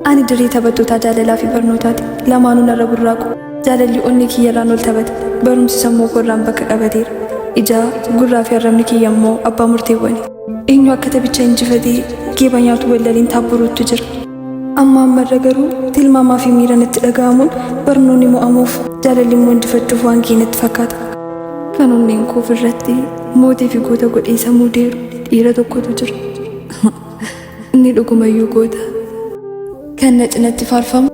Ani dirii taphattoota jaalalaa fi barnootaati. Lamaanuu narra burraaqu. Jaalalli onni kiyyarraan ol taphata. Barumsi sammuu koorraan bakka qabateera. Ijaa gurraa fi arrabni kiyya immoo abbaa murteewwani. Eenyu akka taphicha injifatee geeba nyaatu wallaliin taabburuutu jira. Amma garuu tilmaamaa fi miira natti dhaga'amuun barnoonni mo'amuuf jaalalli immoo injifachuuf waan keenyatti fakkaata. Kan onneen koo ofirratti mootii fi goota godhee sammuu deeru dhiira tokkotu jira. Inni dhugumayyuu goota. Kan na cinatti faarfamu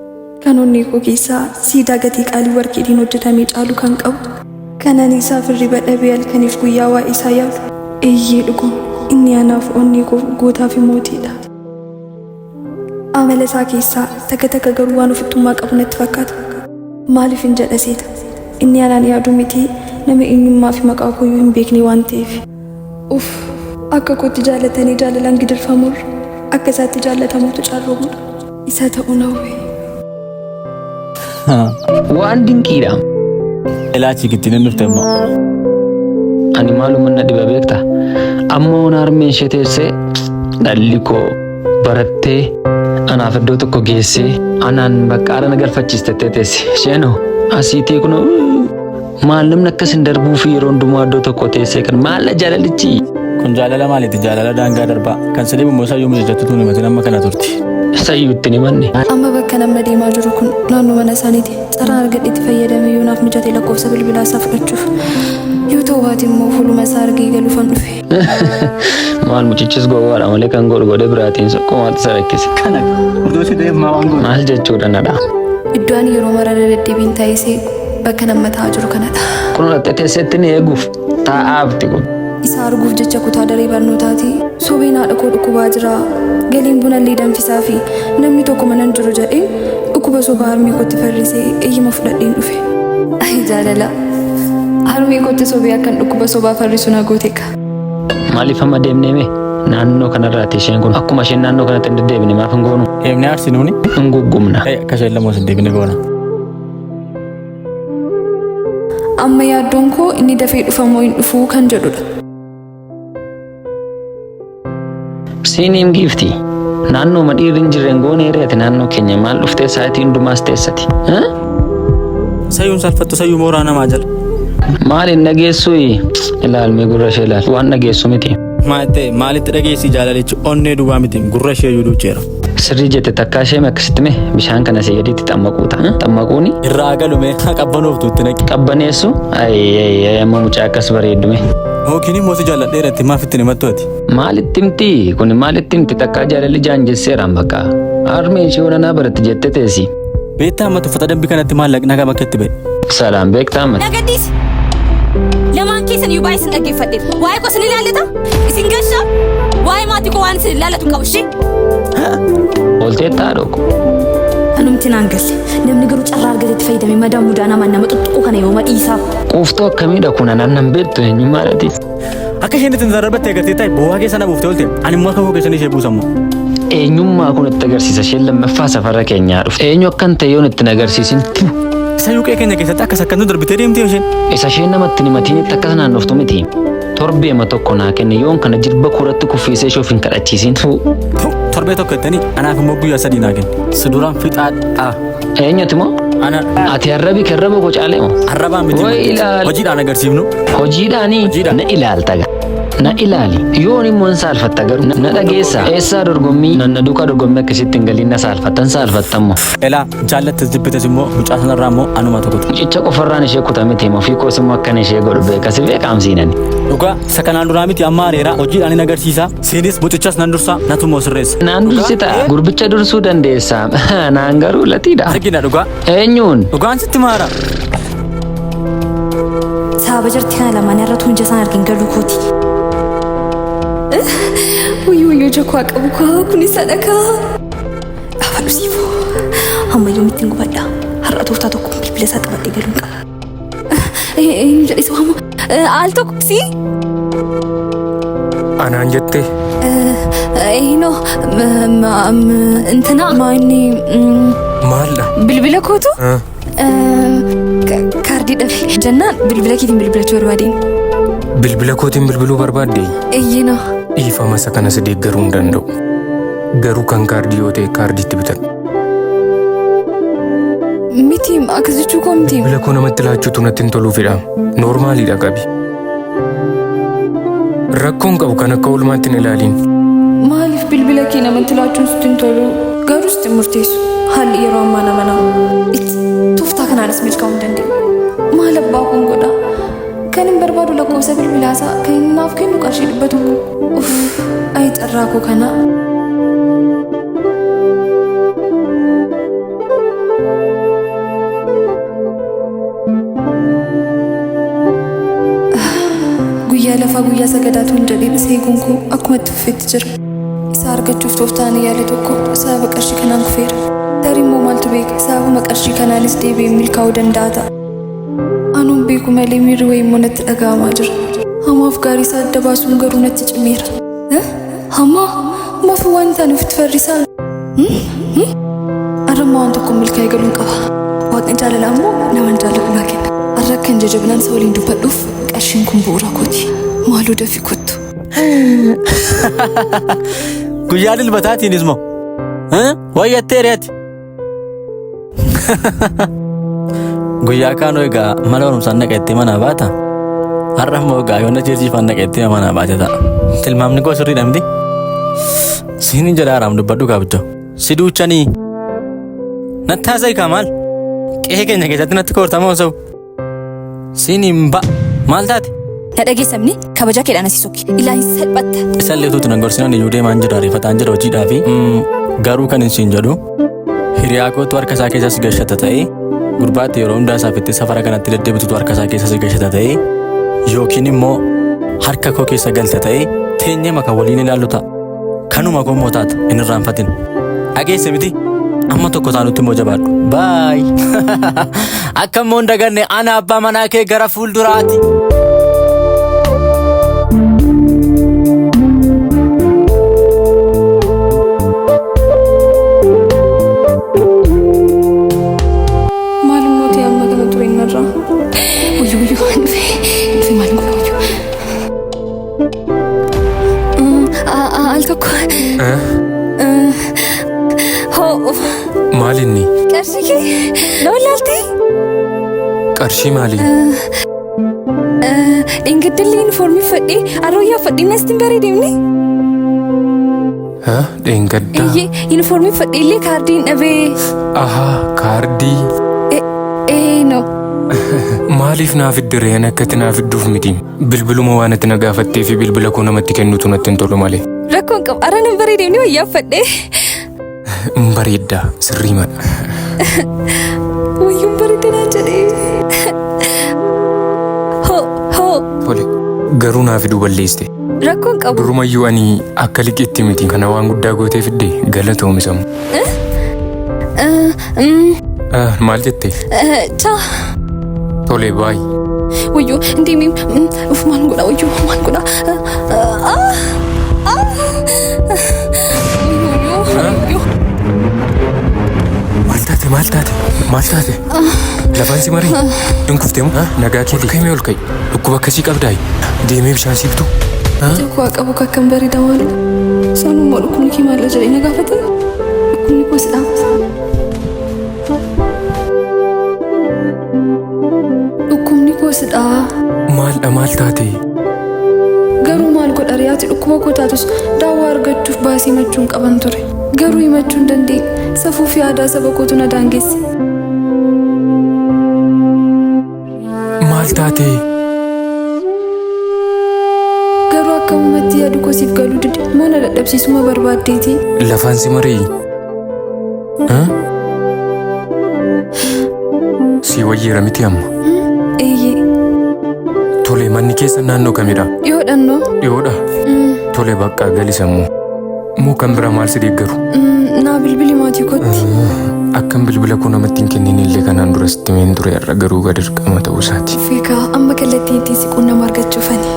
kan onnee koo keessaa siidaa gatii qaalii warqiidhaan hojjetamee caalu kan qabu. Kan ani isaaf hirriba dhabee halkaniif guyyaa waa'ee isaa yaadu. Eeyyee dhuguma inni anaaf onnee koo gootaa fi mootiidha. Amala isaa keessaa takka garuu waan ofittummaa qabu natti fakkaata. Maaliif hin jedha seeta? Inni anaan yaadu miti nama eenyummaa fi maqaa kooyyuu hin beekne waan ta'eef. Akka kootti jaalatanii jaalalaan gidirfamuurra akka isaatti jaallatamuutu caalroomudha. Isa ta'uu nawwee. Waan dinqiidha. Ilaachi gittiin hin dhufte immoo. Ani maaluma na dhiba beekta. Amma waan harmeen ishee teessee dhalli koo barattee anaaf iddoo tokko geessee anaan bakka haala na galfachiistettee teesse. Isheenoo asiitii kun maal namni akkas hin darbuu fi yeroo hundumaa iddoo tokko teessee kan maalla jaalalichi. Kun jaalala maaliiti? Jaalala daangaa darbaa. Kan sadii immoo sayyuu miidhagatu tuni matiin amma kana turti. Sayyuutti ni manne. Amma bakka namni deemaa jiru kun naannoo mana isaaniiti. Sarara argadheetti fayyadamee yoo naaf mijatee lakkoofsa bilbilaa isaa fudhachuuf. Yoo ta'u baate immoo fuuluma isaa argee galuufan dhufe. Maal mucichis gowwaadha malee kan godhe biraatiin soqqomaatti isa rakkise. Kana odoo si deemaa waan godhe. Maal jechuudha nadha. Iddoo ani yeroo maraa deddeebiin taa'isee bakka namni taa'aa jiru kanadha. Kun latte teesseetti ni eeguuf taa'aafti kun. Isa arguuf jecha kutaa daree barnootaati. Sobeen haadha koo dhukkubaa jira. Galiin bunallee danfisaa fi namni tokko manan jiru jedhee dhukkuba sobaa harmee kootti farrisee eeyyama fudhadheen dhufe. Ayi jaalala. Harmee kootti sobee akkan dhukkuba sobaa farrisu na gooteeka. Maaliif amma deemnee naannoo kanarraati isheen kun akkuma isheen naannoo kanatti hin deddeebine maaf hin goonu? Eemne aarsinuuni? Hin guggumna. Akka isheen lamoo hin deebine goona. Amma yaaddoon koo inni dafee dhufamoo hin dhufuu kan jedhudha. Siiniin giifti. Naannoo madhiirri hin jirreen goone hiriyaati naannoo keenya maal dhuftee sa'aatii hundumaas teessati. Sayyuun salphattu sayyuu mooraa namaa jala. Maal hin dhageessu ilaalmee gurra ishee ilaal. Waan dhageessu miti. Maalitti dhageessi jaalalichi onnee duwwaa miti gurra ishee iyyuu duucheera. Sirrii jette takkaa ishee akkasitti mee bishaan kana seeyadiitti xammaquuta. Xammaquuni? Irraa galume qabbanoofttuutti naqi. Qabbaneessu? Amma mucaa akkas bareeddume. Hookiin immoo si jaalladheeratti maaf itti himattu ati? Maalitti himti? Kun maalitti himti? Takkaa jaalalli jaanjesseeraan bakka. Harmeen ishee onanaa baratti jette teessi. Beektaa amma tuffata dambii kanatti maallaqni hagam akka itti ba'e? Salaam beektaa amma. Nagaddiis! Lamaan keessan yoo baay'ee isin dhaggeeffadheera. Waa'ee koo isin ilaallata? Isin gashaa? Waa'ee maatii koo waan isin ilaallatu qabu ishee? Oolteettaa dhooku. Anumti naan galle. Namni garuu carraa argatetti fayyadamee madaan mudaa nama xuxuquu kana yoo madhiisaa. Quuftoo akkamiidha kun anaan beektu eenyummaadhaati. Akka isheen itti darbattee eegattee taa'e boo'aa keessa na buuftee oolte ani immoo akka keessanii ishee buusammoo. Eenyummaa kun itti agarsiisa isheen lammaffaa safara keenyaa dhufte. Eenyu akkan ta'e yoon itti agarsiisin. Isa yuuqee keenya keessatti akka sakkantuu darbitee deemtee isheen. Isa isheen namatti himatiinitti akka naannoftu miti. Torbeema tokko naa kenne yoon kana jilba kooratti kuffiisee ishee ofiin kadhachiisin. Torbee tokko jettanii anaaf immoo guyyaa sadii naa kenne. Si duraan fixaadhaa. Eenyuti moo? Ati arrabi karraba gocaalee moo? Arrabaan miti. Hojiidhaan agarsiifnu. Hojiidhaanii na ilaalta na ilaali. Yoon immoo hin saalfatta garuu na dhageessa. Eessaa dorgommii nanna duukaa dorgommii akkasitti hin galiin na saalfattan saalfattammoo. Elaa jaallattes jibbites immoo mucaa sanarraa immoo anuma tokkotu. Mucicha qofarraan ishee kutame teema ofii koos immoo akkan ishee godhu beekasi beekamsiinani. Dhugaa isa kanaan duraa miti amma areera hojiidhaan hin agarsiisa. Siinis mucichas nan dursa natumoo sirreessa. Naan dursita gurbicha dursuu dandeessa. Naan garuu latiidha. Argina dhugaa. Eenyuun? Dhugaan sitti maara. Saaba jirti kana lamaan irratti hunja isaan argin galuu kooti. Uyyuu jokoo qabu koo kunis sadaqaa. Afaan sifo. Amma yoomittiin gubadha. Har'a tooftaa tokko bilbila isaa qabadhee galuun qaba. Eenyu jedhee si waamu? Al tokko si? Anaan jettee? Eenyu እንትና ማን ማላ bilbila kootu Kaardii dhabe. Jannaan bilbila keetiin bilbilachuu barbaadeen. Bilbila kootiin bilbiluu barbaadde? Eeyyina. Dhiifama isa kanas deeggaruu hin danda'u. Garuu kan kaardii yoo ta'e kaardiitti bitadhu. Miti akkas jechuu koo miti. Bilbila koo namatti laachuutu natti hin toluufidha. Noormaaliidha qabi. Rakkoon qabu kan akka oolmaatti hin ilaaliin. Maaliif bilbila kee namatti laachuun sitti hin tolu? Garuu sitti murteessu. Haalli yeroo ammaa nama nama. Tooftaa kanaanis milkaa'uu hin dandeenye. Maal abbaa kun godha? Kan hin barbaadu lakkoofsa bilbilaasaa kan hin naaf kennu qarshii 100. Uff, ayi carraa koo kana. Guyyaa lafaa guyyaa sagadaatu hin jedhee seeguun koo akkuma itti fufetti jira. Isa argachuuf tooftaan yaale tokko sababa qarshii kanaan kufeera. Tarii immoo maaltu beeka sababa qarshii kanaanis deebi'ee milkaa'uu danda'a ta'a. Anuun beeku malee miirri wayii immoo natti dhaga'amaa jira. Hamaaf gaarii isaa adda baasuun garuu natti cimeera. Hamaa maaf waan ta'an ofitti farrisaa? Arrammaa waan tokko milkaa'ee galuun qaba. Waaqni jaalala ammoo namaan jaalatu naa kenna. Arra akkan jajabinaan isa waliin dubbadhuuf qarshiin kun bu'uura kooti. Maaloo dafii kottu. Guyyaa dilbataatiinis moo? Wayyattee reeti. Guyyaa kaanoo egaa mala barumsaan naqettee manaa baata. Har'a immoo egaa yoonna jeersiifaan naqettee manaa baate ta'a. Tilmaamni koo sirriidha miti. Siiniin jedha araam dubbadhu gaabiddo. Si duuchanii. Natti haasa'ii kaa maal? Qe'ee keenya keessatti natti koortamaa osoo. Siiniin maal taate? Na dhageessamni kabajaa keedhaan asii sokki. Ilaahin salphatta. Isa illee tuuti nagorsinaan iyyuu deemaan jira ariifataan jira hojiidhaa fi garuu kan hin siin jedhu hiriyaa kootu harka isaa keessas gashata ta'ee gurbaatti yeroo hundaa isaaf itti safara kanatti deddeebitutu harka isaa keessas gashata ta'ee yookiin immoo harka koo keessa galta ta'ee teenyee maka waliin ilaallu ta'a. Kanuma koo taata hin irraanfatin. Dhageesse miti amma tokko taanutti immoo jabaadhu. Baay. Akka immoo hin daganne ana abbaa manaa kee gara fuulduraati. Maalinni? Qarshii kee nama laaltee? Qarshii maali? Dheengaddallee yuunifoormii fadhee arooyyaa fadhee nastiin bareedemne? Dheengaddaa? Yuunifoormii fadheellee kaardiin dhabee. Ahaa, kaardii? No. Maaliif naaf iddireen akkatti naaf idduuf miti? Bilbiluma waan ati na gaafattee fi bilbila koo namatti kennutu natti hin tolu malee. Rakkoon qabu ara nan bareedemne wayyaa fadhee. Bareedda sirrii mana. Wayyuun bareedinaa jedhee. Tole garuu naaf iduu balleessite. Rakkoon qabu. Durumayyuu ani akka liqiitti miti kana waan guddaa gootee fidde galatoomisamu. Maal jettee? Chaa. Tole baay. Wayyuu deemee maal godha wayyuu maal godha. Maal taate? Lafaan si marii? Dunkuftee moo? Nagaa keetii? Ol ka'i ol ka'i. Dhukkuba akkasii qabdaay. Deemee bishaan siiftu? Tokko qabu kakkan bareeda maali? Saanummaa dhukkubni kee maal jedhee na gaafate? Dhukkubni koo sidhaa. Dhukkubni koo sidhaa. Maal taate? Garuu maal godha riyaati dhukkuba koo taatus daawwaa argachuuf baasii himachuun qaban ture. Garuu himachuu hin dandeenye. Safuu fi aadaa saba kootu na daangesse. Maal taate? Garuu akkamumatti yaadu koo siif galuu dide moo na dadhabsiisuma barbaaddeeti? Lafaan si marii? Si wayyeera miti amma? Eeyyee. Tole manni keessa naannoo kamidha? Dhiyoodhannoo? Dhiyoodha? Tole bakka gali sammuu. Moo kan biraa maal si deeggaru? Naa bilbili maatii kootti. Akkan bilbila koo namatti hin kennin illee kanaan dura sitti meen ture irra garuu gad dirqama ta'uu isaati. Fiikaa amma kallattii itti siquun nama argachuufani.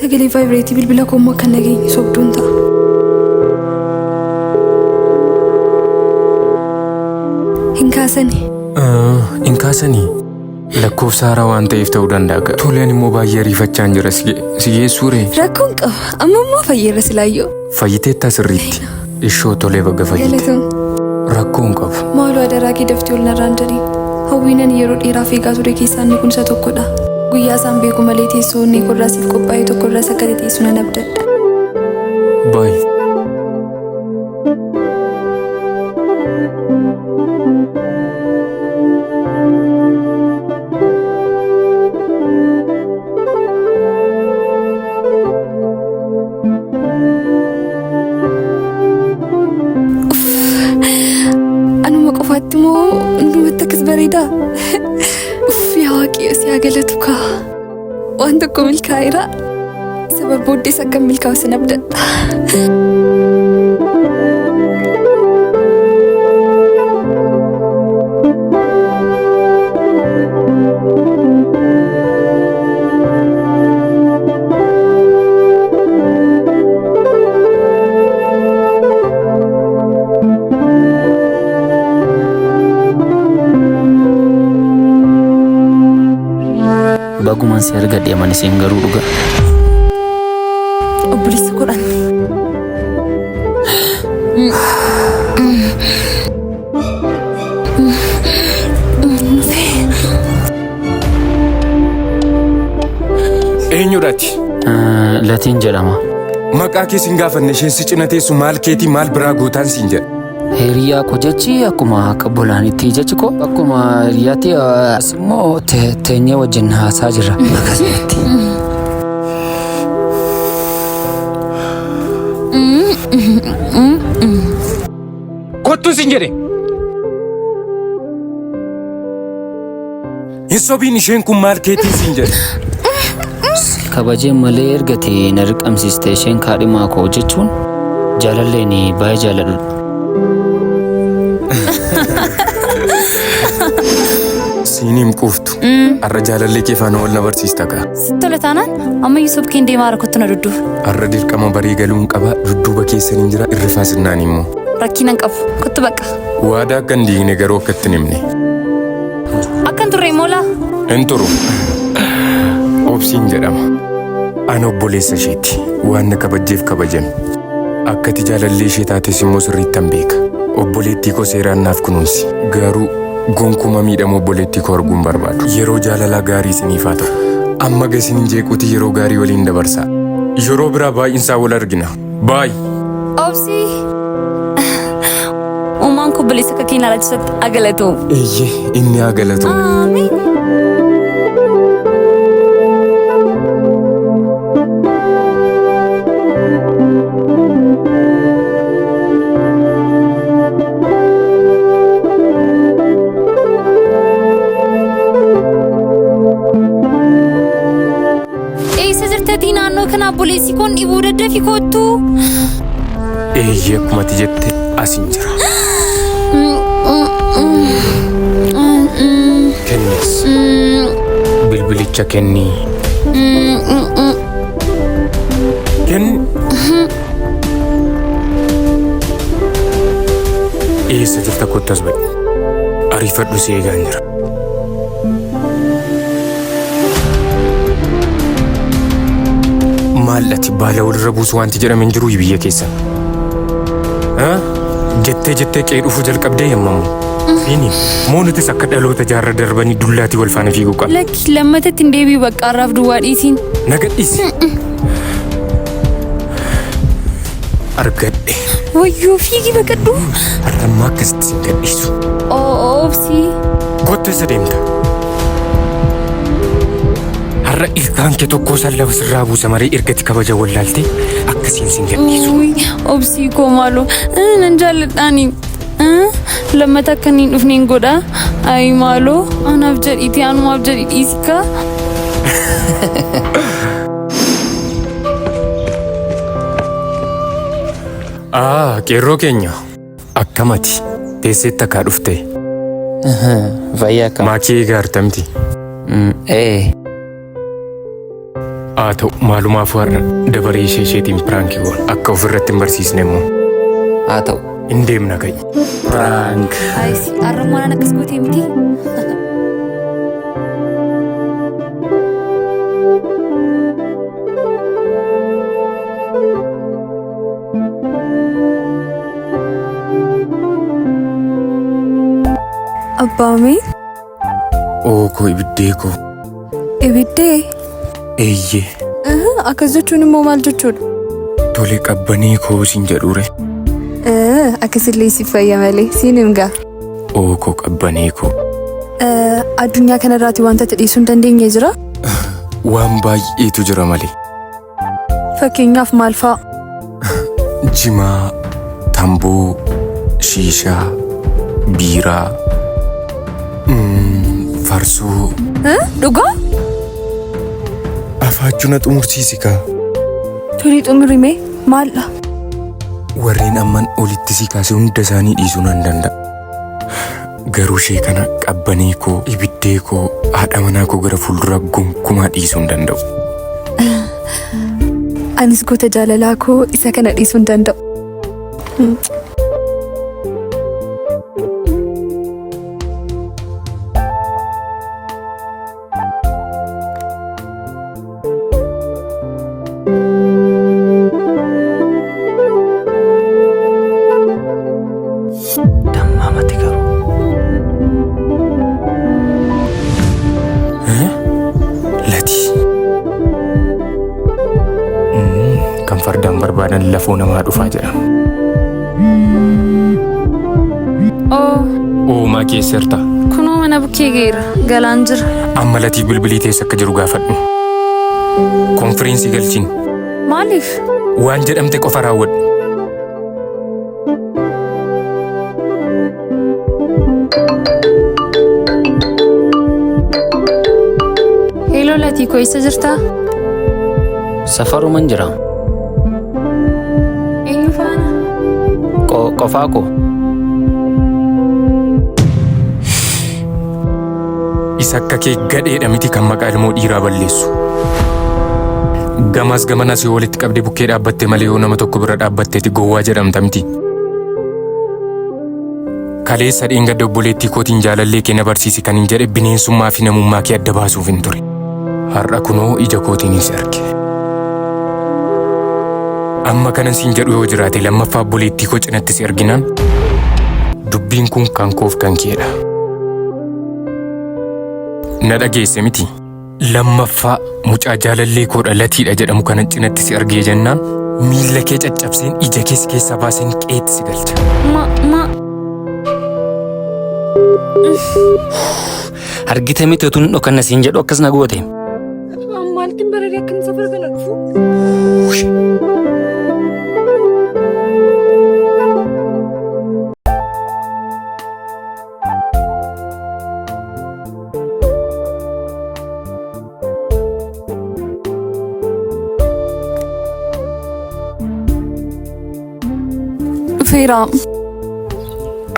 Sagalee vaayibireetii bilbila koo immoo akka nageenye sobduun ta'a. Hin kaasanii. Hin kaasanii. Lakkoofsa haaraa waan ta'eef ta'uu danda'a. Toleen immoo baay'ee ariifachaan jira siyyee suuree. Rakkoon qaba. Amma immoo fayyeera silaayyoo. Fayyiteetta sirriitti. Ishoo tolee bagga fayyite. Galatoom. Rakkoon qabu. Maaloo adaraa kee daftee ol narraan jedhii. Hawwiinan yeroo dheeraaf eegaa ture keessaa inni kun isa tokkodha. Guyyaa isaan beeku malee teessoo inni qorraa siif qophaa'e tokkorra sagalee teessu nan abdadha. Baay. Anuma qofaatti moo hundumatti akkas bareedaa? Yaa Waaqayyo si haa galatu kaa. Waan tokko milkaa'eera. Isa barbaaddees akka milkaa'u sin abdadha. Bagumaan si argadhe amani siin garuu dhuga. Obboleessa godhan. Eenyudhaati? Latiin jedhama. Maqaa kee siin gaafanne isheen si cina teessu maal keetii maal biraa gootaan siin jedha. Hiriyaa koo jechi akkuma akka bolaanitti jechi koo akkuma hiriyaatti immoo teenyee wajjin haasaa jirra akkasumatti. Kottu siin jedhe. Hin sobiin isheen kun maal keetii siin jedhe. Kabajeen malee ergate na riqamsiiste isheen kaadhimaa koo jechuun jaalalleen baay'ee jaaladhu. Siiniim quuftu. Arra jaalallee kee faana wal na barsiista kaa. Sittole taanaan amma Yusuf keen deemaa rakkottu na dudduuf. Arra dirqama barii galuun qaba dudduuba keessaniin jira irrifaa sinnaan immoo. Rakkinan qabu kottu bakka. Waadaa akka hin diigne garuu akka itti himne. Akkan turre moolaa. Hin turu. Obsiin jedhama. Ana obboleessa isheeti. Waan na kabajjeef kabajame. Akkati jaalallee ishee taates immoo sirriittan beeka. Obboleettii koo seeraan naaf kunuunsi. Garuu gonkuma miidhamu obboleettii koo arguun barbaadu. Yeroo jaalalaa gaarii isiniif haa ta'u. Amma gasiniin jeequuti yeroo gaarii waliin dabarsaa. Yeroo biraa baay'insaa wal argina. Baay. Obsi. Uumaan koo obboleessa akka keenyaa laachisatti haa galatu. Eeyyee inni haa galatu. Amiin. Naannoo kana obboleessi kun dhibuu daddafi kottu. Eeyyee akkumatti jette asiin jira. Kennis. Bilbilicha kennii. Kenni. Eessa jirta kottas ba'i. Ariifadhu si eegaan jira. Maallati baala walirra buusu wanti jedhame hin jiru biyya keessa. Jettee qe'ee dhufuu jalqabdee yemmamu. Inni moo nutis akka dhaloota jaarra darbanii dullaatii wal faana fiiguu qabna. Lakki lammatatti hin deebi'u bakka har'aaf duwwaa dhiisiin. Na gadhiisi. Argadhe. Wayyoo fiigi baqadhu. Har'ammaa akkasitti sin gadhiisu. Obsi. Kottu isa deemta. Har'a ilkaan kee tokkoo san lafa sirraa buusa maree ergati kabaja wallaaltee akkasiin sin gadhiisu. Obsii koo maaloo nan jaalladhaani. Lammata akka hin dhufneen godha. Ayi maaloo anaaf jedhiiti anumaaf jedhi dhiisikaa. Qeerroo keenya akkamati teesseetti akka dhufte. Fayyaa akkam. Maakii eegaa artamti. Haa ta'u maalumaaf warra dabaree isheetiin piraankii goon akka ofirratti hin barsiisne immoo. Haa ta'u. Hin deemna kai. Prank. Ayisi arramaan akkas gootee miti. Abbaami? Ookoo ibiddee koo. Ibiddee? Eeyyee. Akkas jechuun immoo maal jechuudha? Tole qabbanii koo siin jedhuure. Akkasillee si fayya malee siin himgaa. Ookoo qabbanii koo. Addunyaa kanarraati wanta dhiisuu hin dandeenye jira? Waan baay'eetu jira malee. Fakkeenyaaf maal fa'a? Jimaa, tamboo, shiishaa, biiraa, farsoo. Dhugaa? Afaachuna xumursiisi kaa. Tolii xumurime maaldha? Warreen amman olitti si kaase hunda isaanii dhiisuu nan danda'a. Garuu ishee kana qabbanii koo, ibiddee koo, haadha manaa koo gara fuuldura gonkumaa dhiisuu hin danda'u. Anis goota jaalalaa koo isa kana dhiisuu hin danda'u. Dammaamatti garuu. Laty. Kan fardaan barbaadan lafoo namaa dhufaa jedha. Oo maky eesserta? Kunoo mana bukkee geera galaan jira. Amma Laty bilbilii teessa akka jiru gaafadhu. Konfiriinsii galchiin. Maaliif? Waan jedhamte qofa raawwadhu. Hello Laty koo eessa jirtaa? Safaruman jira. Eenyu faana? Qofaa koo. Isa akka kee gadheedha miti kan maqaa ilmoo dhiiraa balleessu. Gamas gamanas yoo walitti qabdee bukkee dhaabbatte malee yoo nama tokko bira dhaabbatteeti gowwaa jedhamta miti. Kaleessa dheengadda obboleettii kootiin jaalallee kee na barsiisi kan hin jedhe bineensummaa fi namummaa kee adda baasuuf hin ture. Har'a kunoo ija kootiinis arge. Amma kanan siin jedhu yoo jiraate lammaffaa obboleettii koo cinatti si arginaan dubbiin kun kan koof kan keedha. Na dhageesse miti. Lammaffaa mucaa jaalallee koodha Latyidha jedhamu kanan cinatti si argee jennaan miilla kee caccabseen ija kees keessa baaseen qeetti si galcha. Argite miti utuun dhokanna siin jedhu akkas na goote. Maaltiin bareedee akkam safara kana dhufu? Dhufeera.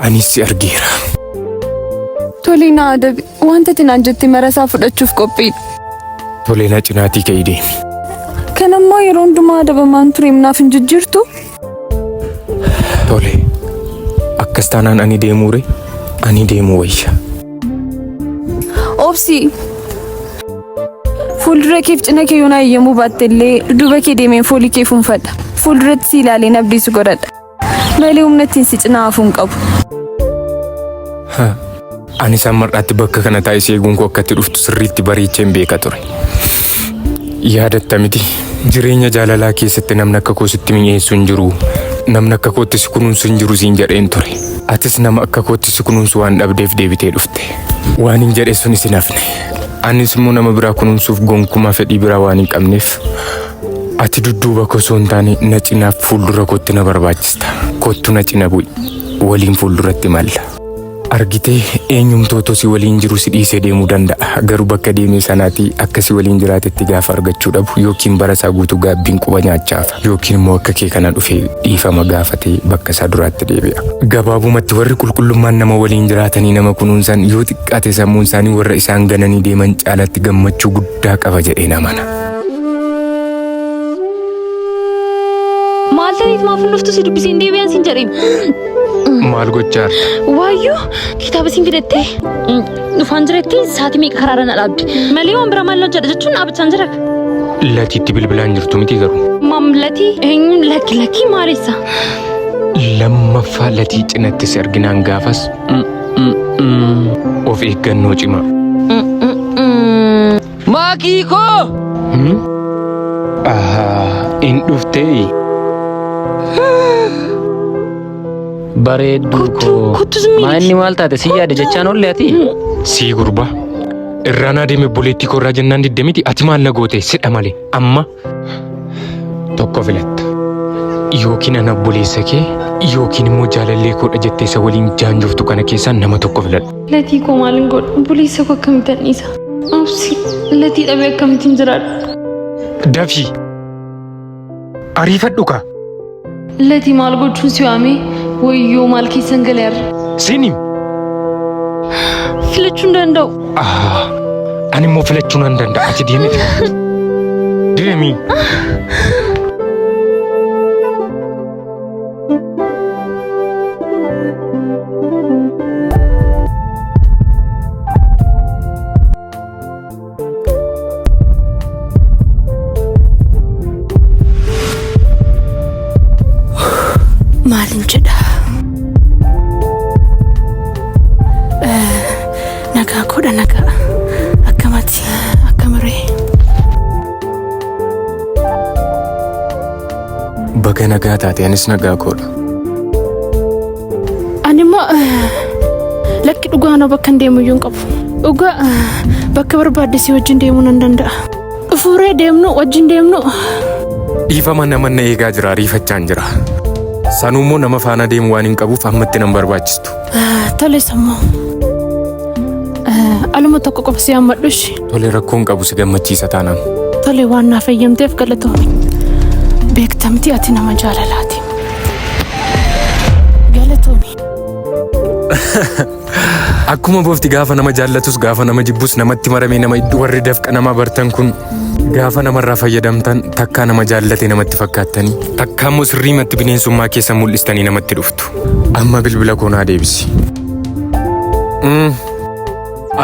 Anis si argeera. Tolii na adabi wanta tinaan jetti marasaa fudhachuuf qophiidha. Tolee na cinaatii ka'ii deemi. Kan ammoo yeroo hundumaa adabamaan ture himnaaf hin jijjiirtu? Tolee. Akkas taanaan ani deemuure ani deemuu wayya. Obsi. Fuuldura keef cina kee yoona eeyyamuu baatte illee duuba kee deemeen foolii kee fuunfadha. Fuulduratti si ilaaleen abdiisu godhadha. Malee humnattiin si cinaa hafuun qabu. Ani sammarraatti bakka kana taa'isee eeguun koo akkatti dhuftu sirriitti bareecheen beeka ture. Yaadatta miti jireenya jaalalaa keessatti namni akka koo sitti mi'eessu hin jiru. Namni akka kootti si kunuunsu hin jiru siin jedheen ture. Atis nama akka kootti si kunuunsu waan dhabdeef deebitee dhufte. Waan hin jedhe sunis hin hafne. Anis immoo nama biraa kunuunsuuf gonkumaa fedhii biraa waan hin qabneef ati dudduuba koo osoo hin taane na cinaaf fuuldura kootti na barbaachista. Kottu na cina bu'i. Waliin fuulduratti malla. Argitee eenyumtootoo si waliin jiru si dhiisee deemuu danda'a. Garuu bakka deemee sanaatii akka si waliin jiraatetti gaafa argachuu dhabu yookiin barasaa guutuu gaabbiin quba nyaachaaf yookiin immoo akka kee kana dhufee dhiifama gaafatee bakka isaa duraatti deebi'a. Gabaabumatti warri qulqullummaan nama waliin jiraatanii nama kunuunsan yoo xiqqaate sammuun isaanii warra isaan gananii deeman caalatti gammachuu guddaa qaba jedheen amana. Ati garuu akka kee kana dhufee dhiifama gaafattee bakka isaa duraatti deebi'a. Gabaabumatti warri qulqullummaan nama waliin jiraatanii nama kunuunsan yoo xiqqaate sammuun isaanii warra isaan gananii deeman caalatti gammachuu guddaa qaba jedheen amana. Maaliif maaf nuftu si dubbisiin deebi'an siin jedheen. Maal gochaa jirta? Waayyoo kitaaba siin fidattee dhufaan jiretti sa'aatii meeqa karaarra na dhaabdi. Malee waan biraa maal hojjedha jechuun dhaabachaan jira. Latiitti bilbilaan jirtu miti garuu. Latii eenyuun lakki maalessa? Lammaffaa latii cinatti si arginaan gaafas of eeggannoo cimaa. Maakii koo! In dhuftee? Bareedduu koo. Maanni maal taate si yaada jechaan olle ati? Sii gurbaa. Irraan adeeme boleettii korraa jennaan didde miti ati maal na goote sidha malee amma tokko filatta. Yookiin ana obboleessa kee yookiin immoo jaalallee koodha jettee isa waliin jaanjoftu kana keessaa nama tokko filadhu. Latii koo maaliin godha? Obboleessa koo akkamitti dhiisa? Obsi latii dhabee akkamittiin jiraadha? Dafii ariifadhu kaa. Latii maal gochuun si waamee? Wayyoo maal keessan galeerra? Sinim. Filachuu hin danda'u. Ani immoo filachuu nan danda'a ati deemite. Deemi. Maalin jedha? Nagaa koodha nagaa. Akkamatti akkamiree? Baga nagaa taate anis nagaa koodha. Ani immoo lakki dhugaa bakka hin deemu iyyuu hin qabu. Dhugaa bakka barbaadde si wajjin deemuu nan danda'a. Dhufuuree deemnu wajjin deemnu. Dhiifama nama na eegaa jira ariifachaan jira. Sanuummoo nama faana deemu waan hin qabuuf ammatti nan barbaachistu. Tole sammuu. Aluma tokko qofa si hammadhushi. Tole rakkoon qabu si gammachiisa taanaan. Tole waan naaf eeyyamteef galatoomi. Beektamti ati nama jaalalaati. Galatoomi. Akkuma boofti gaafa nama jaallatus gaafa nama jibbus namatti maramee nama iddoo warri dafqa nama bartan kun gaafa namarraa fayyadamtan takkaa nama jaallate namatti fakkaattanii takkaa immoo sirriimatti bineensummaa keessa mul'istanii namatti dhuftu. Amma bilbila koo naa deebisi.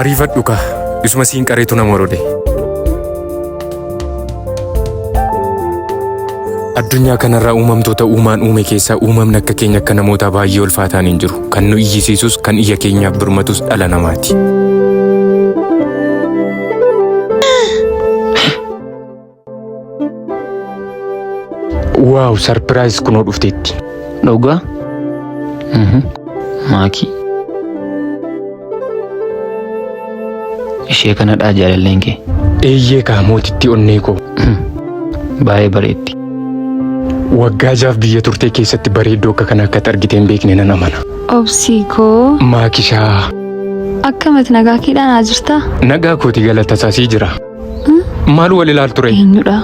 Ariifadhu kaa isuma siin qareetu nama horode. Addunyaa kanarraa uumamtoota uumaan uume keessaa uumamni akka keenya akka namootaa baay'ee ulfaataan hin jiru. Kan nu iyyisiisus kan iyya keenyaaf birmatus dhala namaati. Waaw sarpiraayis kunoo dhufteetti. Dhugaa? Maakii. Ishee kanadhaa jaalalleen kee? Eeyyee kaa mootitti onnee koo. Baay'ee bareeddi. Waggaa jaaf biyya turtee keessatti bareeddoo akka kana akkatti argitee hin beekne nan amana. Obsi koo. Maakishaa. Akkamatti nagaa keedhaan jirta? Nagaa kooti galatasaa sii jira. Maal wal ilaaltu ture? Eenyudha?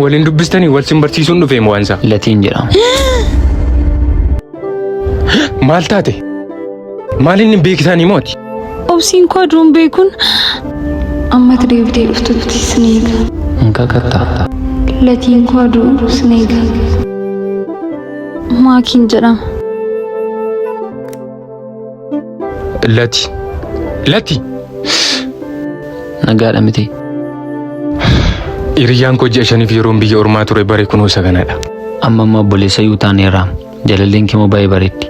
Waliin dubbistanii wal sin barsiisuun dhufee mo'ansa. Latiin jedhama. Maal taate? Maal inni beekisanii mooti? Obsiin koo aduun beekuun ammatti deebitee dhuftutti sineega. Nka kattaa. Latiin koo aduu sineega. Maakiin jedhama. Lati. Nagaadha miti. Hiriyyaan koo ji'a 5 yeroon biyya ormaa ture bare kunoo isa kanadha. Amma obboleessa yoo taaneerraa jaalalleen kee moo baay'ee bareeddi.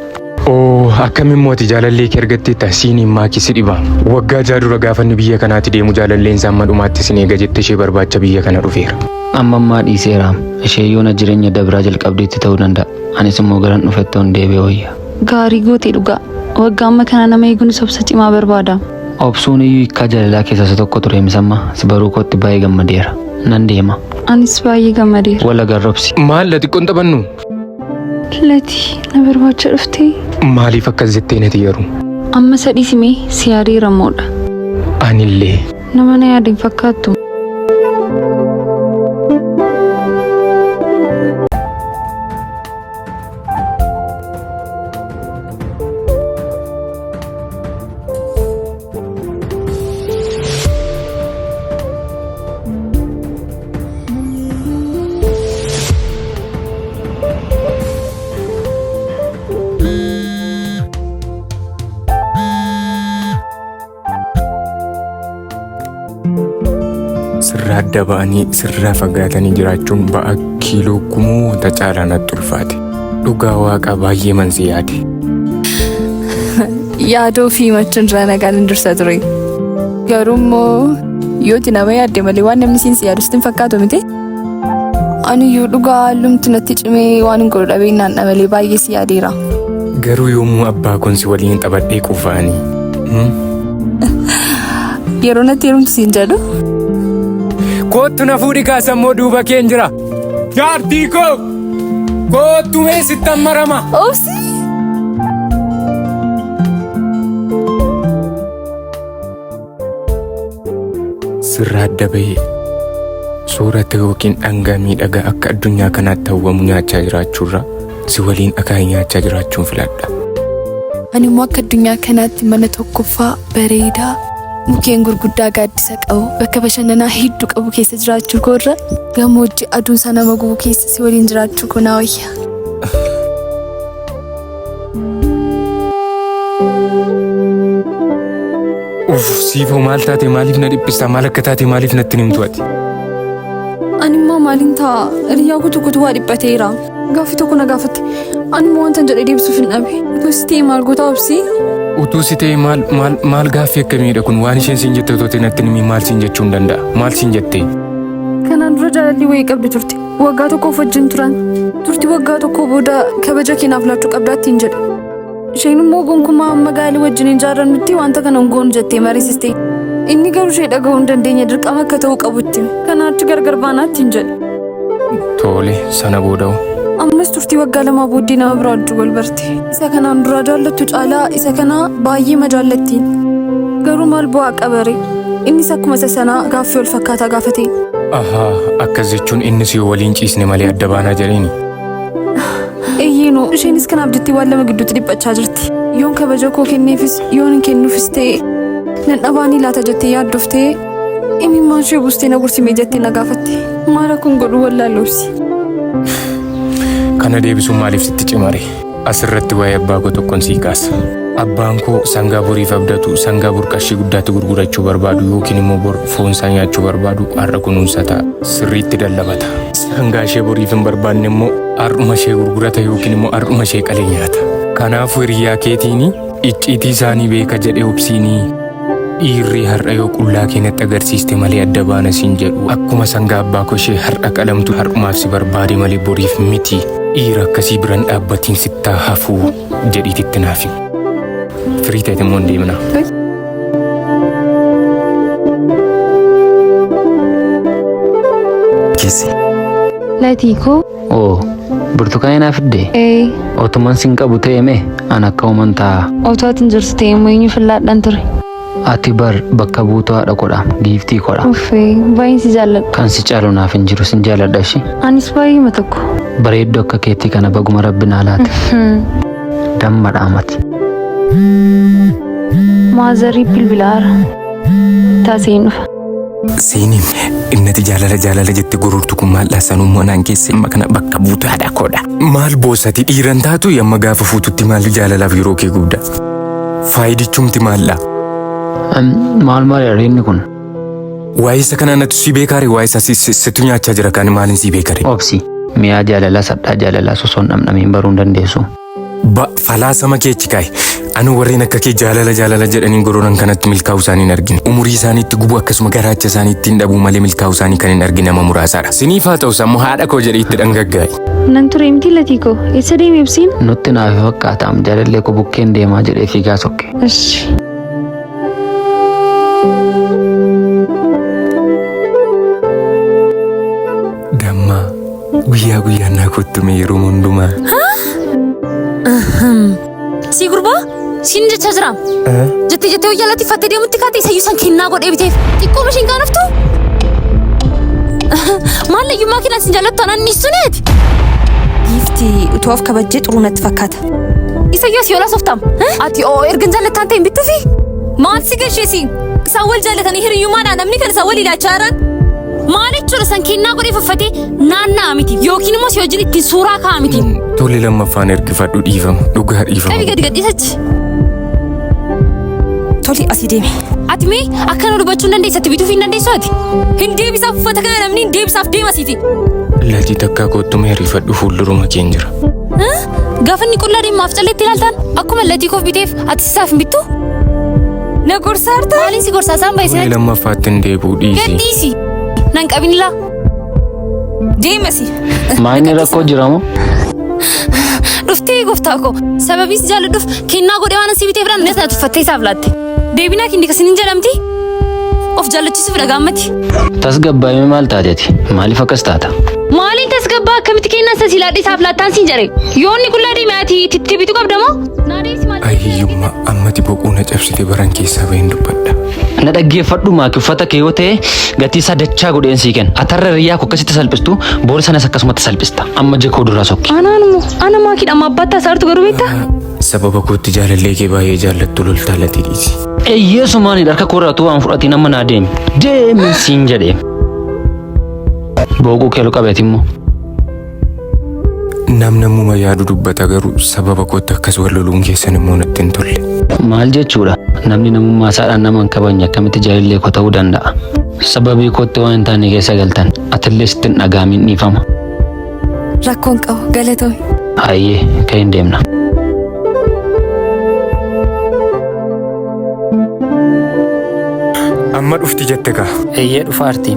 Akkamiin mooti jaalallee kee argattee taasiin maakii si dhiba. Waggaa jaha dura gaafa inni biyya kanaatti deemu jaalalleen isaa amma dhumaatti sin eega jettee ishee barbaacha biyya kana dhufeera. Amma dhiiseera. Ishee yoona jireenya dabraa jalqabdeetti ta'uu danda'a. Anis immoo garan dhufetti on deebi'ee wayya. Gaarii gootee dhugaa. Waggaa amma kana nama eeguunis obsa cimaa barbaada. Obsuun iyyuu hiikkaa jaalalaa keessaa isa tokko ture misamma si baruu kootti baay'ee gammadeera. Nan deema. Anis baay'ee gammadeera. Wala garrobsi. Maal lati xiqqoon taphannu? Lati na barbaacha dhuftee. Maaliif akkas jettee nati yeroo? Amma sadii simee si yaadiramoodha. Anillee. Nama na yaadin fakkaattu. adda ba'anii sirraa fagaatanii jiraachuun ba'a kiiloo kumoota caalaa natti ulfaate. Dhugaa waaqa baay'ee mansi yaade. Yaadoo fi machuun irraa nagaan hin dursa ture. Garuu immoo yooti nama yaadde malee waan namni siinsi yaadu sitti hin fakkaatu miti. Ani iyyuu dhugaa hallumti natti cimee waan hin godhu dhabeenyaan malee baay'ee si yaadeera. Garuu yommuu abbaa konsi waliin taphadhee qufaanii. Yeroo natti heerumtu siin jedhu. Kootu na fuudhi kaasammoo duuba keen jira. Jaartii koo! Kootu mee sittan marama. Obsi! Sirraa adda bahee soorata yookiin dhangaa miidhagaa akka addunyaa kanaatti hawwamu nyaachaa jiraachuurra si waliin akaayii nyaachaa jiraachuun filadha. Ani immoo akka addunyaa kanaatti mana tokkoffaa bareedaa mukkeen gurguddaa gaaddisa qabu bakka bashannanaa hedduu qabu keessa jiraachuu koorra gammoojjii aduun isaa nama gubu keessa si waliin jiraachuu koo naa wayya. Sifo maal taate maaliif na dhiphista maal akka taate maaliif natti himtu ati? Ani immoo maaliin ta'a hiriyaa kutu waa dhiphateera. Gaaffii tokko na gaafatte. Ani immoo wanta jedhee deebisuuf hin dhabe. Utuu si ta'e maal goota Obsi? Utuu si ta'e maal gaaffii akkamiidha kun waan isheen siin jette otoo natti himi maal siin jechuu hin danda'a? Maal siin jette? Kanaan dura jaalalli wayii qabdi turte. Waggaa tokkoof wajjin turan. Turti waggaa tokko booda kabaja keenyaaf laachuu qabdaatti hin jedhe. Isheen immoo gonkumaa magaalii wajjin hin jaarannutti wanta kana goonu jettee mariisiste. Inni garuu ishee dhaga'uu hin dandeenye dirqama akka ta'uu qabutti. Kanaatti gargar baanaatti hin jedhe. Tole sana booda'u. Ammas turtii waggaa lamaa booddee nama biraa wajjin wal barte. Isa kanaan dura jaallattu caalaa isa kana baay'ee ma jaallattiin. Garuu maal bu'aa qabare? Innis akkuma isa sanaa gaaffii wal fakkaataa gaafate. Ahaa akkas jechuun innis yoo waliin ciisne malee adda baanaa jedheeni. Eeyyeno isheenis kanaaf jettee waan lama gidduutti dhiphachaa jirti. Yoon kabaja koo kenneefis yoon hin kennuufis ta'e nan dhabaanii laata jettee yaaddoftee imimmaan ishee buustee na gursimee jettee na gaafatte. Maal akkan godhu wallaalloofsi. Kana deebisuun maaliif sitti cimare? Asirratti waa'ee abbaa koo tokkoon sii kaasa. Abbaan koo sangaa boriif abdatu sangaa bor qarshii guddaatti gurgurachuu barbaadu yookiin immoo bor foon isaa nyaachuu barbaadu har'a kunuunsata sirriitti dallabata. Sangaa ishee boriif hin barbaanne immoo har'uma ishee gurgurata yookiin immoo har'uma ishee qalee nyaata. Kanaafuu hiriyaa keetiini icciitii isaanii beeka jedhee obsiinii dhiirri har'a yoo qullaa keenyatti agarsiiste malee adda baana siin jedhu akkuma sangaa abbaa koo ishee har'a qalamtu har'umaaf si barbaade malee boriif miti dhiira akkasii biran dhaabbatiin sittaa hafuu jedhiititti naaf himi. Firii ta'e immoo hin deemna. Laty koo? Oo, burtukaana naaf fidde? Otumaan sin qabu ta'e mee an akka uuman ta'a. Otoo ati hin jirtu ta'e immoo eenyu fillaadhaan ture? Ati bar bakka buutuu haadha kodha, giiftii kodha. Uffee baay'een si jaalladha. Kan si caalu naaf hin jiru sin jaalladha ishee. Anis baay'eema tokko. Bareedduu akka keetti kana baguma rabbi naa laate. Damma dhaamati. Maazarii bilbilaara. Taaseen dhufa. Seeniin innati jaalala jetti gururtu kun maal dhaasanummoo naan keessa amma kana bakka buutuu haadha kodha. Maal boosati dhiiran taatu yamma gaafa fuututti maal jaalalaaf yeroo kee gudda. Faayidichumti maalla. Maal inni kun? Waa'ee isa kanaa natti si beekaare waa'ee isa situ nyaachaa jira kan maalin si beekare? Obsi mi'aa jaalalaa sadhaa jaalalaa sosoon dhamdhamiin baruu hin dandeessu. Falaasama keechi kaa'e. Anu warreen akka kee jaalala jedhanii goroonan kanatti milkaa'uu isaanii hin argine. Umurii isaaniitti gubuu akkasuma garaacha isaaniitti hin dhabuu malee milkaa'uu isaanii kan hin argine nama muraasaadha. Siniif haa ta'u sammuu haadha koo jedhee itti dhangaggaa'e. Nan ture miti Laty koo eessa deemee Obsiin? Nutti naaf fakkaata jaalallee koo bukkeen deemaa jedhee fiigaa sokke. Ashi. Dammaa guyyaa naa kottume yeroo hundumaa. Si gurbaa siin jecha jiraam. Jettee wayyaa latiffattee deemutti kaatee isayyuu san kennaa godhee biteef xiqqoo mashiin gaanaftu. Maallayyummaa keenan sin jaallattu anaan nistuneeti. Giiftii utuuf kabajjee xuruu natti fakkaata. Isayyuu asii olaa softaam. Ati ergan jaallattaan ta'e hin bittuufi. Maal si gasheesi? Isaan wal jaallatanii hiriyyummaadhaan namni kan isaan wal ilaalchaa jiran. Maal jechuudha san kennaa godhee faffatee naannaa miti yookiin immoo si wajjin ittiin suuraa ka'a miti. Tole lammaffaan ergifadhu dhiifama dhugaa dhiifama. Qabi gadi gadhiisachi. Toli asii deemi. Ati mee akkana dubbachuu dandeessatti bituu fi dandeessoo ati? Hin deebisaaf uffata kana namni hin deebisaaf deemasiiti. Latii takkaa kottu meerifadhu fuulduruma keen jira. Gaafa inni qullaa deemaaf calleetti ilaaltaan akkuma latii koof biteef ati isaaf hin bittu? Na gorsaarta? Maaliin si gorsaasaan baay'isee? Kuni lammaffaatiin deebuu dhiisi. Gadhiisi. Nan qabinila. Deemasi. Maayini rakkoo jiramoo? Dhuftee gooftaa koo sababiis jaalladhuuf kennaa godhee waan si biteef dhaan natti uffattee isaaf laatte. Deebinaa kindi kasiniin jedhamti? Of jaallachisuuf dhagaammatti. Tasgabbaa'ee maal taateeti? Maaliif akkas taata? Maaliin tasgabbaa akkamitti kennaa isa silaadhee isaaf laattaan siin jedhe? Yoonni qullaa deemee ati itti bituu qabdamoo? Ayyummaa ammati boquu na cabsite baran keessaa baheen dubbadha. Na dhaggeeffadhu maaki uffata kee yoo ta'e gatii isaa dachaa godheen sii kenna. Atarra riyyaa koo akkasitti salphistu boora sanas akkasumatti salphista. Amma jekoo duraa sokki. Ana maakiidha amma abbaattaa saartu garuu beektaa? Sababa kootti jaalallee kee baay'ee jaallattu loltaa latii dhiisi. Eeyyeesumaan harka kooratu waan fudhatiin amma naa deemi. Deemi siin jedhee. Boquu keeloo qabeeti immoo. Namnamuma yaadu dubbata garuu sababa kootti akkas wal loluun keessan immoo natti hin tolle. Maal jechuudha? Namni namummaa isaadhaan nama hin qabanye akkamitti jaalallee koo ta'uu danda'a? Sababii kootti waan hin taane keessa galtan atillee sitti hin dhagaamin dhiifama. Rakkoon qabu galatoomi. Hayyee ka'ee hin deemna. Amma dhufti jette kaa. Eeyyee dhufaarti.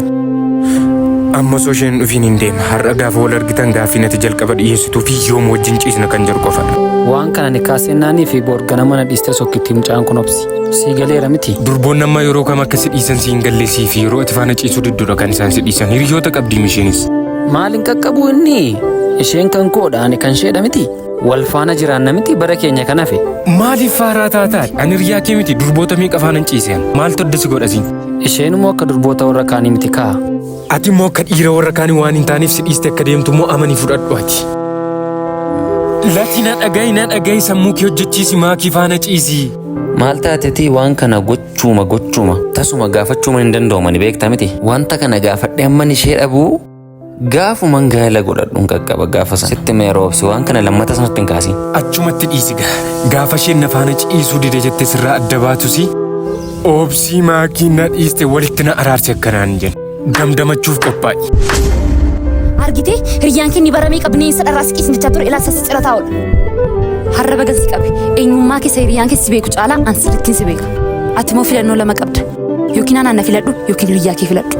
Amma osoo isheen dhufiin hin deema. Har'a gaafa wal argitan gaaffii natti jalqaba dhiyeessituu fi yoom wajjin ciisna kan jedhu qofadha. Waan kana ni kaaseennaanii fi borgana mana dhiistee sokkitti mucaan kun obsi. Sii galeera miti. Durboonni amma yeroo kam akka si dhiisan si hin galleessii fi yeroo itti faana ciisuu didduudha kan isaan si dhiisan. Hiriyoota qabdiim isheenis. Maaliin qaqqabu inni? Isheen kan koodha ani kan sheedha miti. Wal faana jiraanna miti bara keenya kan hafe. Maaliif faaraa taataa? Ani hiriyaa kee miti durboota meeqa faana hin ciisean? Maaltu adda si godhasiin? Isheenumoo akka durboota warra kaanii miti kaa. Ati immoo akka dhiira warra kaanii waan hin taaneef si dhiiste akka deemtu immoo amanii fudhadhu ati. Lati na dhaga'i sammuu kee hojjechiisi maakii faana ciisi. Maal taatetii waan kana gochuuma tasuma gaafachuuma hin danda'amani beektaa miti. Wanta kana gaafadhee amman ishee dhabuu gaafuman gaala godhadhuun qaqqaba gaafa sana. Sitti meeroobsi waan kana lammata sanatti hin kaasiin. Achumatti dhiisi gaafa isheen na faana ciisuu dide jettee sirraa adda baatusi. Obsii maakii na dhiiste walitti na araarse akkanaan jenna. Gamdamachuuf qophaa'i. Argitee hiriyaan kee ni baramee qabneensa dharraa siqiis jechaa ture ilaalcha si cira taa'udha. Har'a baga si qabe eenyummaa keessa hiriyaan kee si beeku caalaa an sirrittiin si beeka. Ati moo filannoo lama qabda yookiin anaan na filadhu yookiin hiriyaa kee filadhu.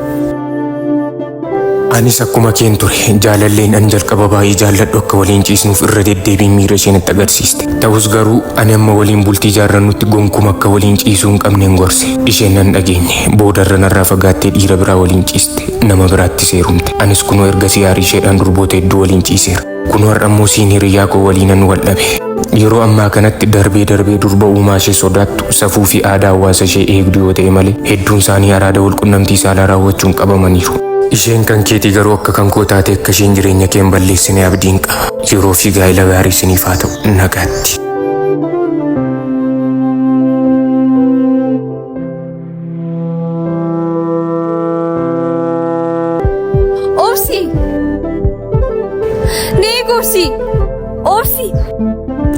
Anis akkuma keen ture jaalalleen an jalqaba baay'ee jaalladhu akka waliin ciisnuuf irra deddeebiin miira isheen itti agarsiiste. Ta'us garuu ani amma waliin bultii jaarrannutti gonkuma akka waliin ciisuu hin qabneen gorse. Isheen nan dhageenye boodarra narraa fagaattee dhiira biraa waliin ciiste nama biraatti seerumte. Anis kunoo erga siyaarii isheedhaan durboota hedduu waliin ciiseera. Kunoo har'ammoo siin hiriyaa koo waliinan wal dhabe. Yeroo ammaa kanatti darbee durba uumaa ishee sodaattu safuu fi aadaa hawaasa ishee eegdu yoo ta'e malee hedduun isaanii araada walqunnamtii saalaa raawwachuun qabamaniiru. Isheen kan keetii garuu akka kan koo taate akka isheen jireenya kee hin balleessine abdiin qaba. Yeroo fi gaa'ila gaarii isiniif haa ta'u nagaatti. Obsi! Neeq Obsi! Obsi!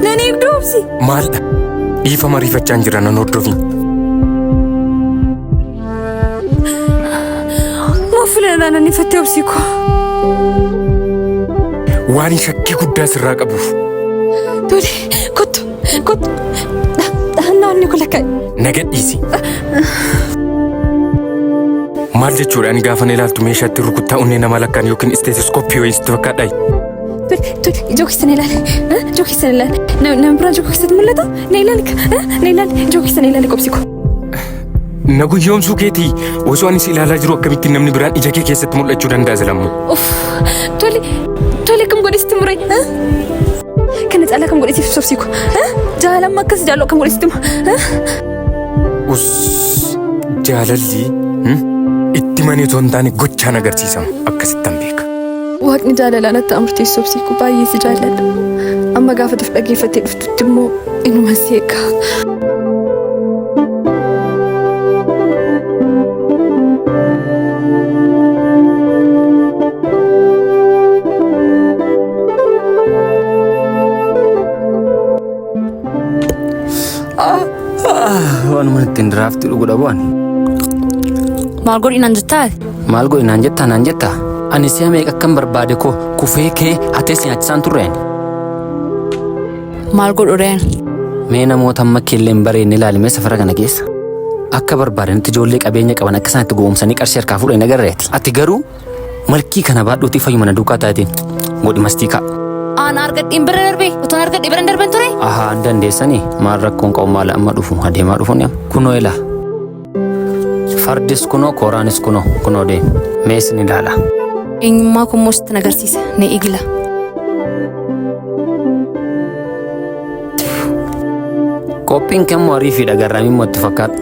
Nan eegdu Obsi! Maaldha? Dhiifa mariifachaan jira nan hordofiin. Filannaan ani fattee Obsi koo. Waan shakkii guddaa sirraa qabuuf. Tole, kottu. Naanni kun lakkaa'e. Na gadhiisi. Maal jechuudha ani gaafa na ilaaltu meeshaatti rukuttaa onnee nama lakkaan yookiin isteetoskooppii wayii sitti fakkaadhaayi. Tole, ijoo keessan ilaali. Ijoo keessan ilaali. Nama biraa ijoo keessatti mul'ata? Na ilaali. Ijoo keessan ilaali Obsi koo. Na guyyoomsuu keetii osoo anis ilaalaa jiru akkamittiin namni biraan ija kee keessatti mul'achuu danda'a silammoo. Tole kam godhisitti muree? Kana caalaa kam godhisiif Obsi koo? Jaalalama akkas jaaloo kam godhisitti muree? Jaalalli itti manee otoo hin taane gochaan agarsiisamu akkasittan beeka. Waaqni jaalalaan akka murteessu Obsi koo baay'ee si jaalladha. Amma gaafa tuuf dhaggeeffattee dhuftutti immoo inuma si eega. Waan ittiin diraaftii dhugu dhabuun. Maal godhinaan jettaa? Maal godhinaan jettaa naan jettaa? Ani si'a meeqa akkan barbaade koo kufee kee atees nyaachisaan turreen. Maal godhureen? Mee namoota amma keelleen bareedne ilaalimee safara kana keessa. Akka barbaadanitti ijoollee qabeenya qaban akka isaan itti goomsanii qarshii harkaa fuudhan agarreeti. Ati garuu malkii kana baadhuutii fayyuma na duukaa taateen godhi mastiikaa. Aan argadhiin bira darbee utuun argadhii bira darban ture? Ahaa hin dandeessanii maal rakkoon qabu maal amma dhufu adeemaa dhufuun kunoo ilaa. Fardis kunoo kooraanis kunoo deemu mees ni ilaala. Eenyummaa kun moositti nagarsiisa ni igila. Qophiin kemmoo arii fi dhagarraamiin mootti fakkaata.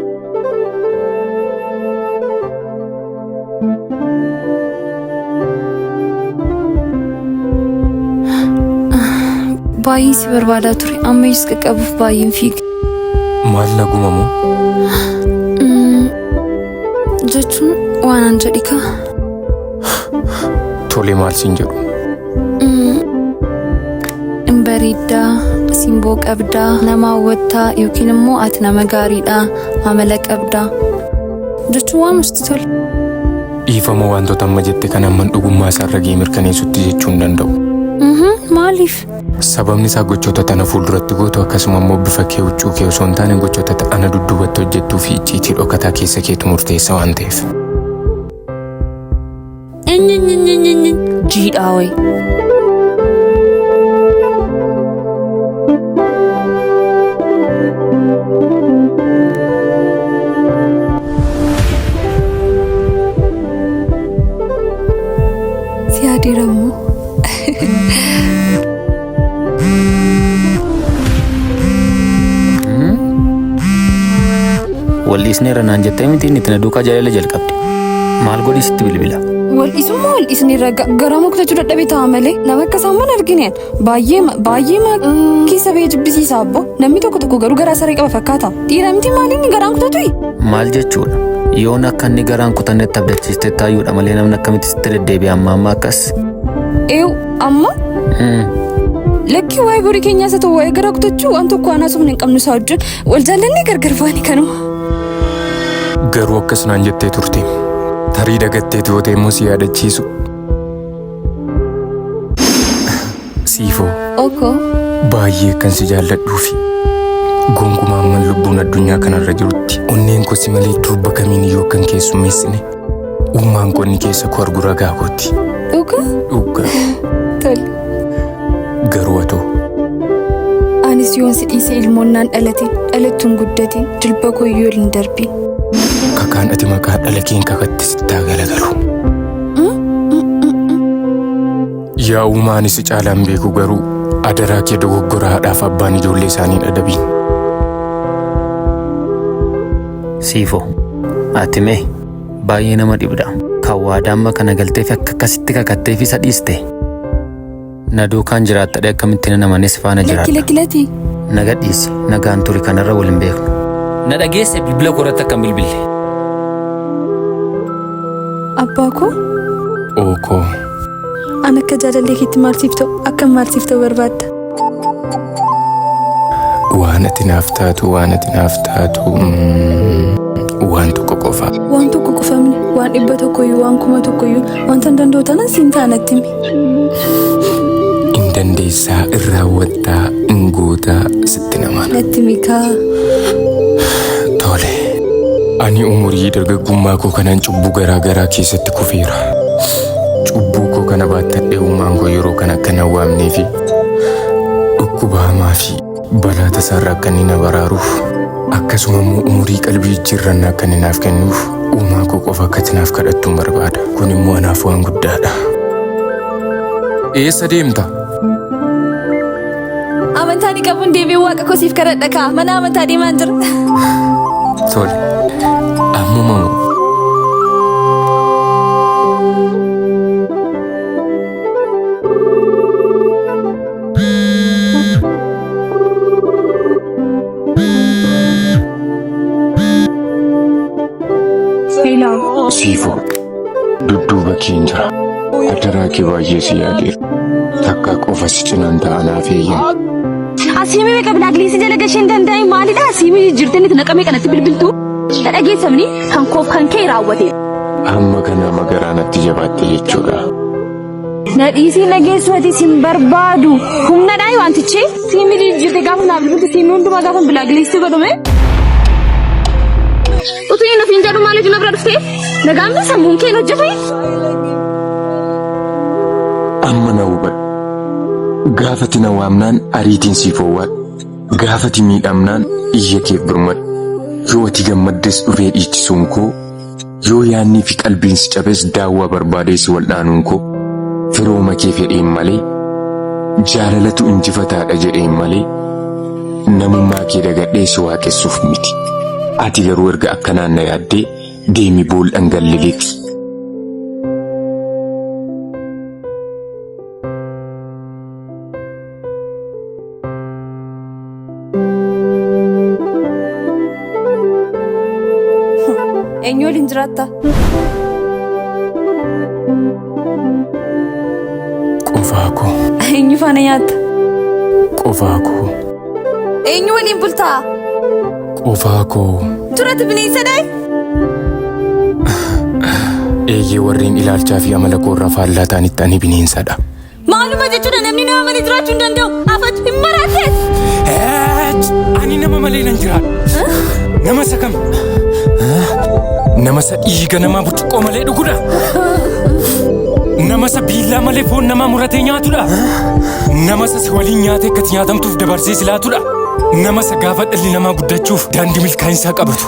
Baay'ee si barbaadaa ture amma is qaqqabuuf baay'een fiige. Maal nagumamu? Jechuun waan an jedhi kaa. Tole maal siin jedhu? Bareeddaa, simboo qabdaa, nama hawwattaa yookiin immoo ati nama gaariidhaa, amala qabdaa. Jechuun waan nuti tole. Dhiifama wantoota amma jette kan amman dhugummaa isaarra gahee mirkaneessutti jechuu hin danda'u. Maaliif? Sababni isaa gochoota tana fuulduratti gootu akkasuma immoo bifa kee huccuu kee osoo hin taane gochoota ana dudduubatti hojjettuu fi icciitii dhokataa keessa keetu murteessa waan ta'eef. Jiidhaa wayi. Si Diraamaa. Wal'isneera naan jettee miti inni itti na duukaa jaalala jalqabde. Maal godhi sitti bilbila? Wal'isummaa wal'isneerra garaa muktaachuu dadhabee ta'a malee nama akka isaan mana argineen baay'ee keessa ba'ee jibbisiisa abbo namni tokko garuu garaa saree qaba fakkaata. Dhiira miti maali inni garaan kutatu? Maal jechuudha? Yoon akka inni garaan kutannetti abdachiiste taayuudha malee namni akkamitti sitti deddeebi'e amma akkas. Amma? Lakki waa'ee borii keenyaas haa ta'u waa'ee garaa kutachuu waan tokko haasofne hin qabnu isaa wajjin wal jaallannee gargar baanii kanuma. Garuu akkas naan jettee turte. Tarii dagatteeti yoo ta'e immoo si yaadachiisu. Sifo. Oko. Baay'ee kan si jaalladhuufi gonkumaan man lubbuun addunyaa kanarra jirutti onneen koo si malee durba kamiin iyyuu kan keessummeessine uumaan qonni keessa koo argu ragaa kooti. Dhugaa. Tole. Garuu haa ta'u. Anis yoon si dhiisee ilmoonnaan dhalattuun guddatiin jilba koo iyyuu hin darbiin. Kakaan ati maqaa dhala keen kakatti sittaa galagalu. Yaa uumaan si caalaan beeku garuu adaraa kee dogoggora haadhaaf abbaan ijoollee isaanii dhadabiin. Sifo, ati mee baay'ee nama dhibda. Kan waadaamma kana galteef akka akkasitti kakatteef isa dhiiste. Na duukaan jiraattadhe akkamitti namanis faana jiraata. Lakki. Naga dhiisi, nagaan turi kanarra waliin beeknu. Na dhageesse bilbila koratti akkam bilbille. Abbaa koo? Ookoo. An akka jaalallee keetti maalsiif ta'u akka maalsiif ta'u barbaadda. Waan ati naaf taatu waan tokko qofa. Waan tokko qofamne waan 100 waan 1000 wanta hin danda'u tanan siin taanatti mi. In dandeessaa irraawwattaa in gootaa sitti namana. Natti mikaa. Tole. Ani umurii dargaggummaa koo kanaan cubbuu garaa garaa keessatti kufeera. Cubbuu koo kana baattadhee uumaan koo yeroo kana akka na waamnee fi dhukkuba hamaa fi balaa tasaarraa akka inni na baraaruuf akkasuma immoo umurii qalbii jijjiirrannaa akka inni naaf kennuuf uumaa koo qofa akka ati naaf kadhattuun barbaada. Kun immoo anaaf waan guddaadha. Eessa deemta? Amantaa ni qabuun deebiin waaqa koo siif kadhadha kaa mana amantaa deemaan jira. Tole. Ammuma moo? Sifo, dudduuba keen jira. Adaraa kee baay'ee si yaadeera. Takka qofa si cinaan ta'anaaf eeyyan. Asiimii meeqa bilaagliisii jala gasheen danda'e maalidha? Asiimii jirtanii naqamee kanatti bilbiltuu? dhageessamni kan koof kan kee raawwate. Amma kana magaraanatti jabaatte jechuudha. Nadhiisii nageessumati sin barbaadu. Humna dhaayi wantichi. Siimili jirte gaafa naaf dhufutti siimii hundumaa gaafa bilaagileessii godhume. Utuu inni ofiin jedhu maaliif na bira dhuftee? Nagaamni sammuun kee hojjetu. Amma na hubadhu. Gaafati na waamnaan ariitiin siif owwaadhu. Gaafati miidhamnaan iyya keef birmadhu. Yoo ati gammaddes dhufee dhiichisuun koo, yoo yaannii fi qalbiin si cabes daawwaa barbaadee si waldhaanuun koo, firooma kee fedheen malee, jaalalatu injifataadha jedheen malee, namummaa kee dagadhee si waaqessuuf miti. Ati garuu erga akkanaan na yaaddee deemi bool dhangallileeti. Eenyu waliin jiraatta? Qofaa koo. Eenyu faana nyaatta? Qofaa koo. Eenyu waliin bultaa? Qofaa koo. Turatti bineensa daayi? Eeyyee warreen ilaalchaa fi amala koorraa faallaa ta'anitti ani bineensadha. Maaluma jechuudha namni nama malee jiraachuu hin danda'u. Afaan hin maraatee. Ani nama malee nan jiraadha. Nama sakam. Nama sa dhiiga namaa burcuqqoo malee dhugudha. Nama sa biillaa malee foon namaa muratee nyaatudha. Nama sa waliin nyaatee akkati nyaatamtuuf dabarsee silaatudha. Nama sa gaafa dhalli namaa guddachuuf daandii milkaa'insaa qabatu.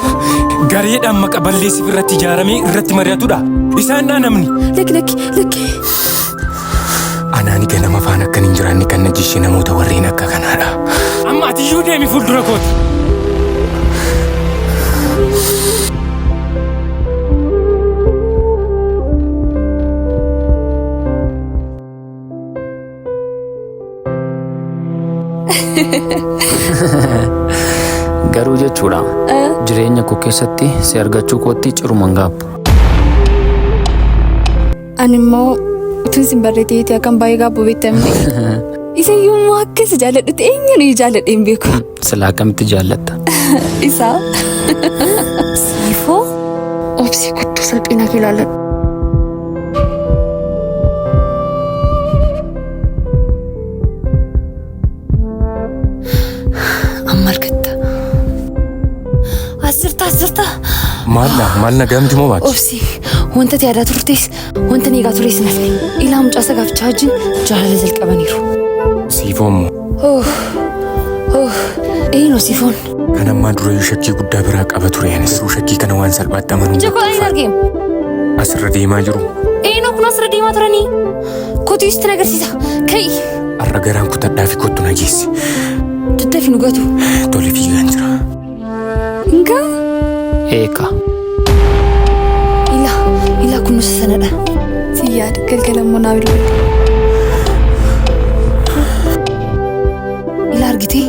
Gareedhaan maqa balleessiif irratti ijaaramee irratti mari'atudha. Isaan dhaa namni. Lakki. Anaani ganama faana akkan hin jiraanne kan na jishee namoota warreen akka kanaadha. Amma ati iyyuu deemi fuuldura kooti. Garuu jechuudha jireenya koo keessatti si argachuu kootti ciruma hin gaabbu. Ani immoo utuun sin barreeteeti akkan baay'ee gaabbu beektamne. Isa yommuu akkasi jaalladhutti eenyuun jaalladhee hin beeku. Silaa akkamitti jaallatta? Isaa. Sifo. Obsi guddoo salphina kee ilaalladhu. Asirta. Maal nagaamti moo baati? Obsi wanta ati yaadaa turtes wanta ni eegaa tures nafne. Ilaa mucaasa gaafachaa wajjin jaalala jalqabaniiru. Sifoommoo. Eenyu sifoon? Kan ammaa dura shakkii guddaa biraa qaba ture anis shakkii kana waan salphaatti amanuu. Jakoo ani argeem. Asirra deemaa jiru. Eenyu kun asirra deemaa turanii? Kootu itti agarsiisa. Ka'i. Arra garaan kutadhaa fi kottu nageessi. Duddaa fi nugatu. Tole fiigaan jira. Nga? Eeka. Ilaa kunuunsa sanadha. Si yaada galgalammoo naa bilbilli. Ilaa argitee?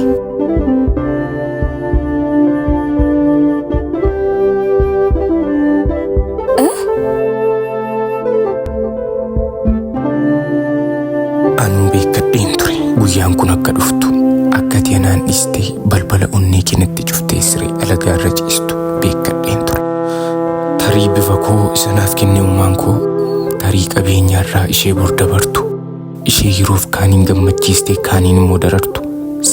Anuu beekadheen ture guyyaan kun akka dhuftu akka ati anaan dhiistee balbala onnee keenyatti cuftee siree alagaa irra ciistu beekadheen ture. Tarii bifa koo isanaaf kenne uumaan koo tarii qabeenyaarraa ishee bor dabartu ishee yeroof kaaniin gammachiistee kaaniin immoo darartu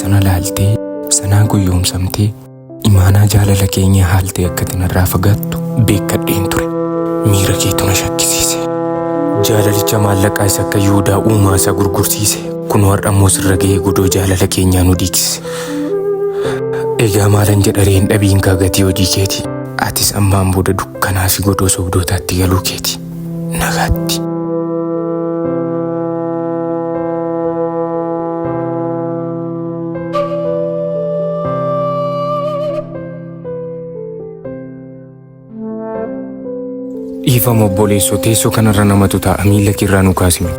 sana laaltee sanaa guyyoomsamtee imaanaa jaalala keenya haaltee akka tinarraa fagaattu beekadheen ture. Miira keetu na shakkisiise. Jaalalicha maallaqaa isa akka Yihuudaa uumaa isa gurgursiise kun har'a ammoo sirra ga'ee godoo jaalala keenyaa nu diigsise. Egaa maalan jedhareen dhabiin kaa gatii hojii keeti. Atis ammaan booda dukkanaa fi godoo sobdootaatti galuu keeti. Nagaatti. Dhiifama obboleessoo teessoo kanarra namatu taa'a miila kirraa nu kaasime.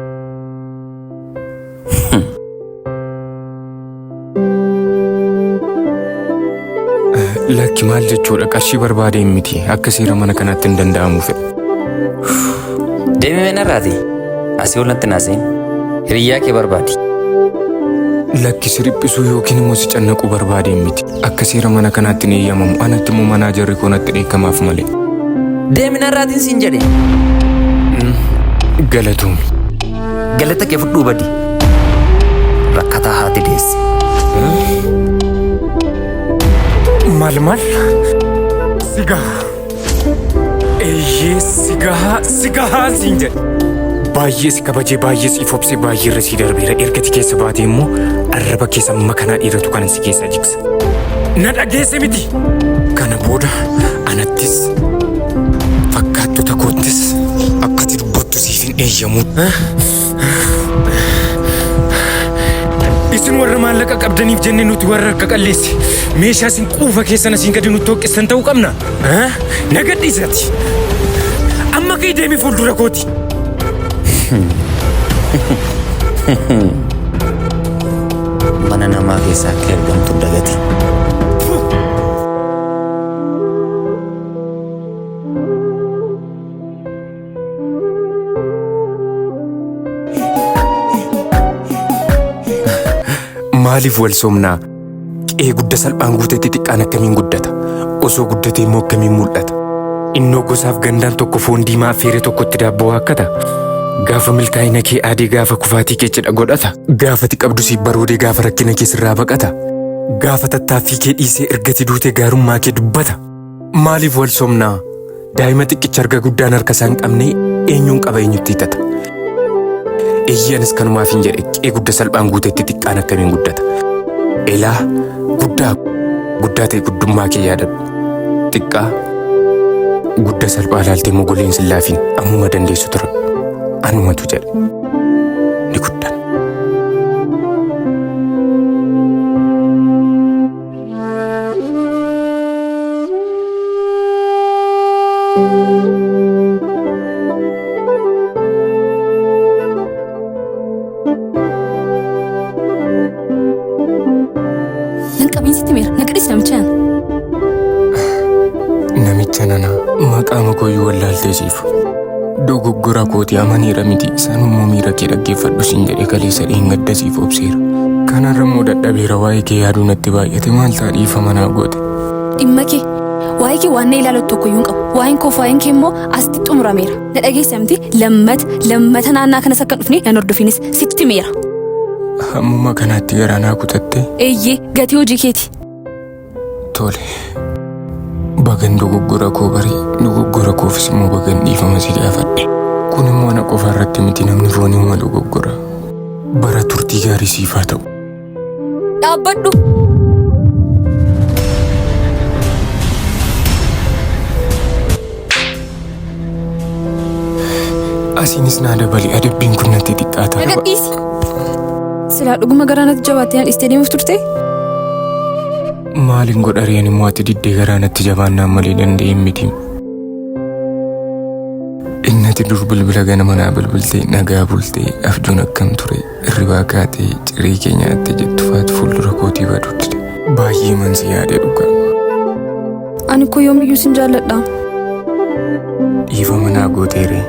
Lakki maal jechuudha qarshii barbaadeen miti akka seera mana kanaatti hin danda'amu fedha. Deemi meenarraati asii ol natti naaseen hiriyyaa kee barbaadi. Lakki siriphisuu yookiin immoo si cannaquu barbaadeen miti. Akka seera mana kanaatti ni eeyyamamu. Anatti immoo manaajarri koo natti dheekkamaaf malee. Deemina irraatiin siin jedhe. Galatuumi. Galata kee fudhuu badi. Rakkataa haati deesse. Maal? Sigaa. Eeyyee sigaa siin jedhe. Baay'ee si kabajee baay'ee si Obsi baay'ee irra si darbeera. Ergati keessa baatee immoo arraba keessa makanaa dhiiratu kanan si keessaa jigsa. Na dhageesse miti. Kana booda anattis fakkaattota koottis akkati dubbattu siif hin eeyyamu. Isin warra maallaqa qabdaniif jenne nuti warra akka qalleesse meeshaa isin quufa keessan asiin gadi nutti hooqqistan ta'uu qabna. Na gadhiisati. Amma kee deemi fuuldura kooti. Mana namaa keessaa akka ergamtu dagati. Maaliif wal somnaa? Qe'ee guddaa salphaan guutetti xiqqaan akkamiin guddata? Osoo guddatee immoo akkamiin mul'ata? Innoo gosaaf gandaan tokko foon diimaa affeeree tokkotti daabboo akkata. Gaafa milkaa'ina kee adii gaafa kufaatii kee cidha godhata. Gaafa qabdu siif baroodee gaafa rakkina kee sirraa baqata. Gaafa tattaaffii kee dhiisee ergati duutee gaarummaa kee dubbata. Maaliif wal somnaa? Daa'ima xiqqicha arga guddaan harka isaa hin qabne eenyuun qaba eenyutti hiixata? Eeyyaanis kanumaaf hin jedhe qe'ee guddaa salphaan guutetti xiqqaan akkamiin guddata? Elaa guddaa ta'e guddummaa kee yaadadhu. Xiqqaa guddaa salphaa ilaaltee mogoleen sin laafin ammuma dandeessu ture. Anumatu jedhe ni guddan. Namicha nana maqaa kooyyuu wallaaltee siifu. Dogoggora kooti amaniira miti sanummoo miira kee dhaggeeffadhu siin jedhe kaleessa dheengadda siif obseera. Kanarra immoo dadhabeera waa'ee kee yaaduu natti baay'ate maal ta'a dhiifama naa goote. Dhimma kee waa'ee kee waan na ilaalatu tokkoyyuu hin qabu. Waa'een koo waa'een kee immoo asitti xumurameera. Na dhageessa miti lammata naannaa kanas akka dhufne nan hordofinis sitti meera. Hammuma kanaatti garaa naa kutatte. Eeyyee gatii hojii keeti. Tole. Bagan dogoggora koo baree dogoggora koofis immoo bagan dhiifama si gaafadhe. Kun immoo ana qofa irratti miti namni foonii uma dogoggora. Bara turtii gaarii siif haa ta'u. Dhaabbadhu. Asiinis naa dabali adabbiin kun natti xiqqaata. Na gadhiisi. Silaa dhuguma garaa natti jabaattee aan dhistee deemuuf turte? Maalin godhareen immoo ati diddee garaa natti jabaannaan malee danda'een miti. Innati dur bilbila ganama naa bilbiltee nagaa bultee afjuun akkam ture irribaa kaatee ciree kee nyaatte jettu faatu fuuldura kootii baduutti. Baay'ee mansi yaade dhuga. Ani koo yoomiyyuu sin jaalladha. Dhiifama naa gooteere.